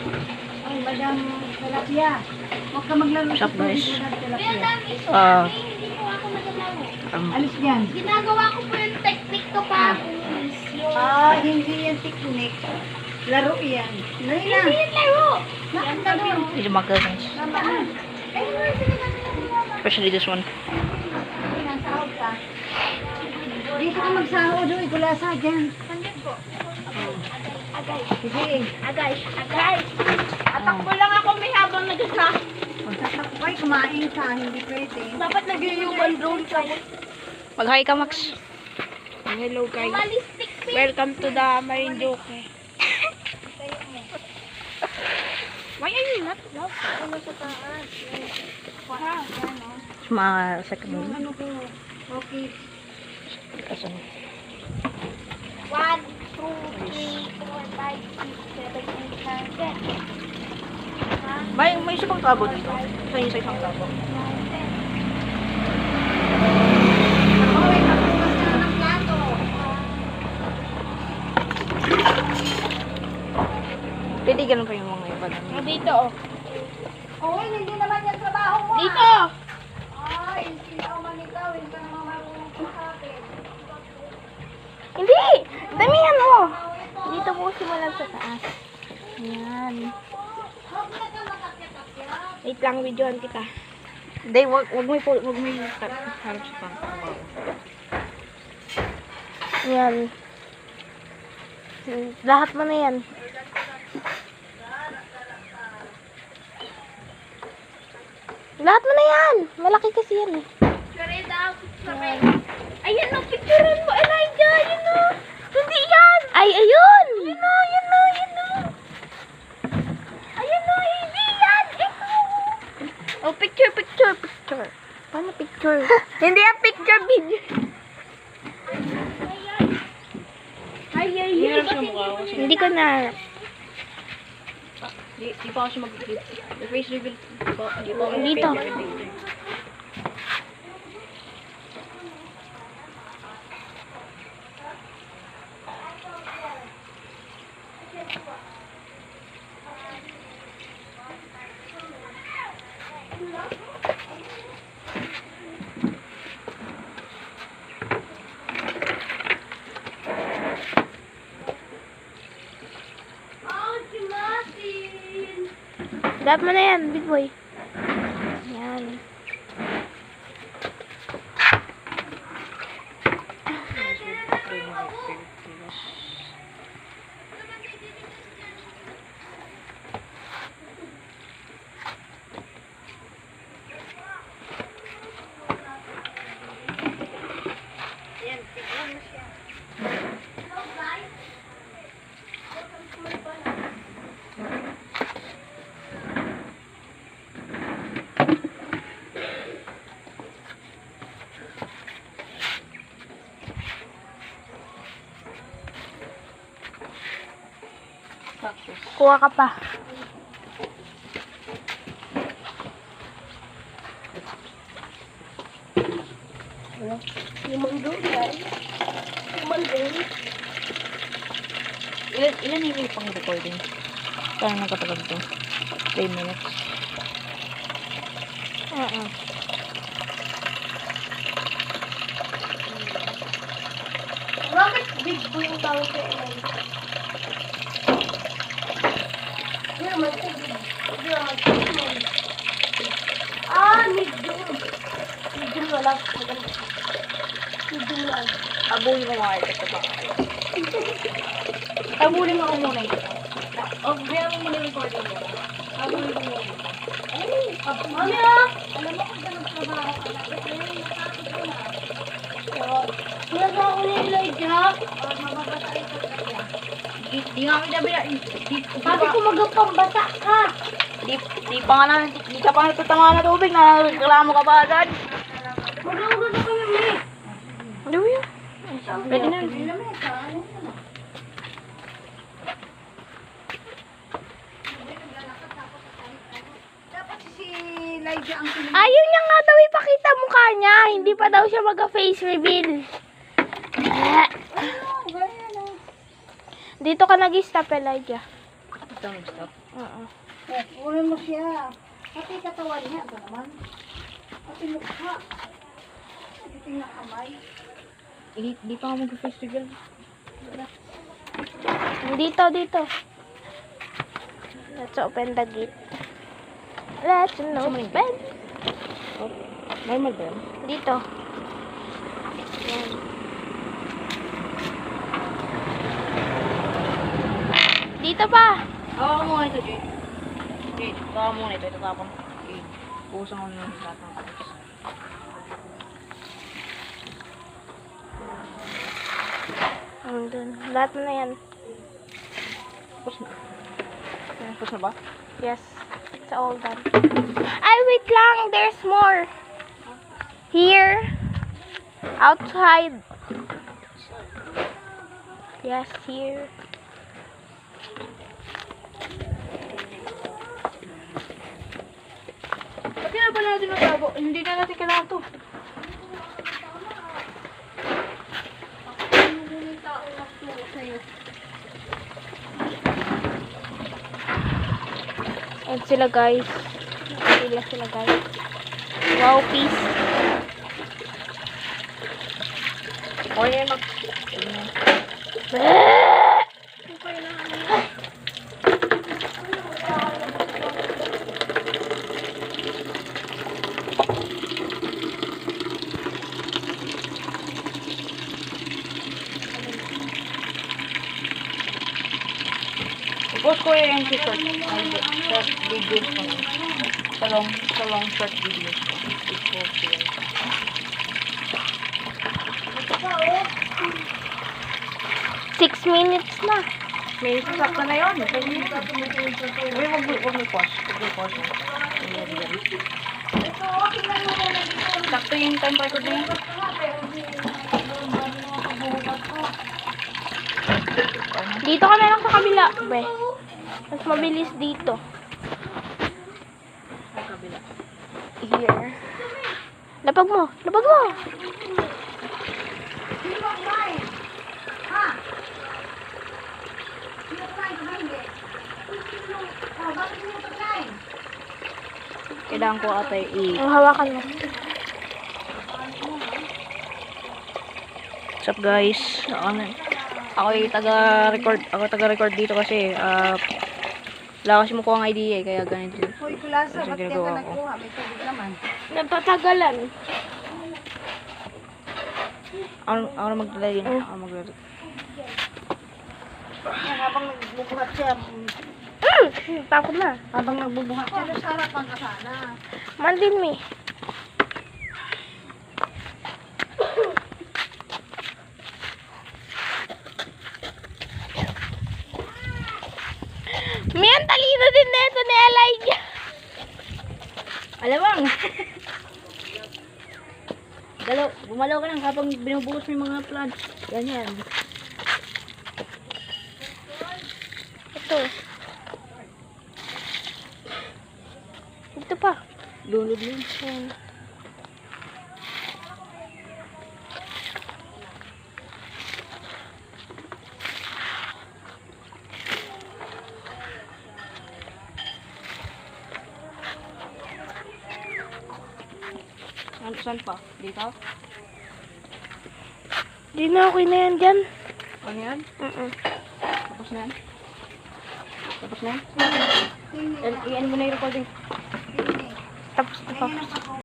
Ay, Madam Tilapia. Huwag ka maglaro What's up, guys? Madam Kuya, Tilapia. dami ito. Ah. Hindi po ako nagalaro. Alis dyan. Ginagawa ko po yung technique ko pa. Hindi yan technique. Laro yan. Laro na. Hindi yung laro. Yan laro. Medyo magal, guys. Lamaan. Ay, wala sila namin. Especially this one. Nasahod ka. Dito ka magsahod. Kulasa dyan. Nandun po. Agay. Sige. Agay. Agay. Atakbo lang ako may habang nagasa. Magtatakbay, kumain ka. Hindi pwede. Dapat nag-human drone ka. Mag-hi ka, Max. Hello guys. Malistik pin. Welcome to the Marinduque. Why are you not loud? Ano sa taas? Mga second Yung one. ano ko. Okay. Asan? 1, 2, 3, 4, 5, 6, 7, 8, 9, 10. May isa pang tabo dito. Isa yung sa isang tabo. Okay, magbukas ka na ng plato. Pwede ganun pa yung mga iba namin. Dito oh. Okay, hindi naman yan trabaho mo. Dito! Ay, hindi ako manigawin ka naman marunong sa akin. Hindi! Damihan mo! Dito po simulan sa taas. Ayan. Huwag na ka makakita-kita. Wait lang, videoan kita. Hindi, wag mo harap sa pang. Ayan. Lahat mo na yan. Lahat mo na yan! Malaki kasi yan eh. Ayan o, picturean mo, Elijah. Ayan o. Hindi yan! Ay, ayun! Ayan o, ayan o, ayan o. Ayan o, hindi yan. Ito. Oh, picture. Paano picture? Hindi yan picture video. Ay, Hirap siya mukha ko. Hindi ko na. Di pa ako siya mag-clip. The face reveal. Di pa ako Dito. oh, si Martin. Lahat mo na yan, big boy. Yan. Kuha ka pa. Ilan yung pang recording? Kaya nagkatagal ito? 3 minutes. Bakit big boy yung tawag sa Elijah? Hindi naman siya big. Hindi naman siya small. Medium. Medium na lang. Medium lang. Abulin mo mga ito ba? Abulin mo ako muna ito. Oh, kaya mo muna recording mo. Abulin mo muna. Mami ah! Alam mo kung saan nagtrabaho ka na. Nasa ako ni Elijah. Mababatay ka kaya. Di nga kami nabi na. Bakit kung magpambata ka? Di pa nga na, di ka pa natutama na tubig. Nakareklamo ka ba agad? Mag-ugot na kami, May. Ano ba yun? Pwede na. Dapat si Elijah ang pinag- Ayaw niya nga daw ipakita mukha niya. Hindi pa daw siya mag-face reveal. Dito ka nag-stop, Elijah. Ito, stop. Oo. Ulan mo siya. Pati katawan niya. Ito naman. Pati mukha. Pati tingnan kamay. Di pa ako mag-festival. Dito. Let's open the gate. Let's open. Oh, normal ba yan? Dito. Yan. Dito pa. Hawa ka muna ito, Jade. Jade, hawa ka muna ito. Ito tapon. Jade, puusang ko na lahat ng kapits. Andun. Lahat na yan. Tapos na. Tapos na ba? Yes. It's all done. Ay, wait lang. There's more. Here. Outside. Yes, here. Pati na ba natin natago? Hindi na natin kailangan to. And sila guys. Sila guys. Wow, peace. O yan, mag... Post ko yung short videos ko. Sa long short videos ko. I-post ko yun. 6 minutes na. May sasakta na yun. Uy, wag mo pause. Wag mo pause. Sakto yung time record na yun. Dito ka na lang sa kabila. Be. Mas mabilis dito. Sa kabila. Here. Lapag mo. Lapag mo. Sino ba kumain? Ha? Sino kumain? Kumain hindi? Oh, bakit sino kumain? Kailangan ko ata Ang hawakan mo. What's up guys? Ako taga-record dito kasi wala kasi makuha ang idea eh, kaya ganito. Hoy, kulasa, Kasi ba't kaya ginagawa ka ko. nagkuha? May tubig naman. Napatagalan. Ako na magdala yun. Ako magdala. Yan, habang nagbubuhat siya, Takot na. habang nagbubuhat siya, sa harapan ka sana. Mandin me. May ang talino din nito ni Elijah. Alamang! Gumalaw ka lang habang binubuhos mo yung mga plants. Ganyan. Ito. Ito pa. Lulod yun. Yan. Saan pa? Dito? Di na okay na yan dyan. Ano yan? Tapos na yan? Tapos na yan? I-end mo na yung recording. Tapos na pa.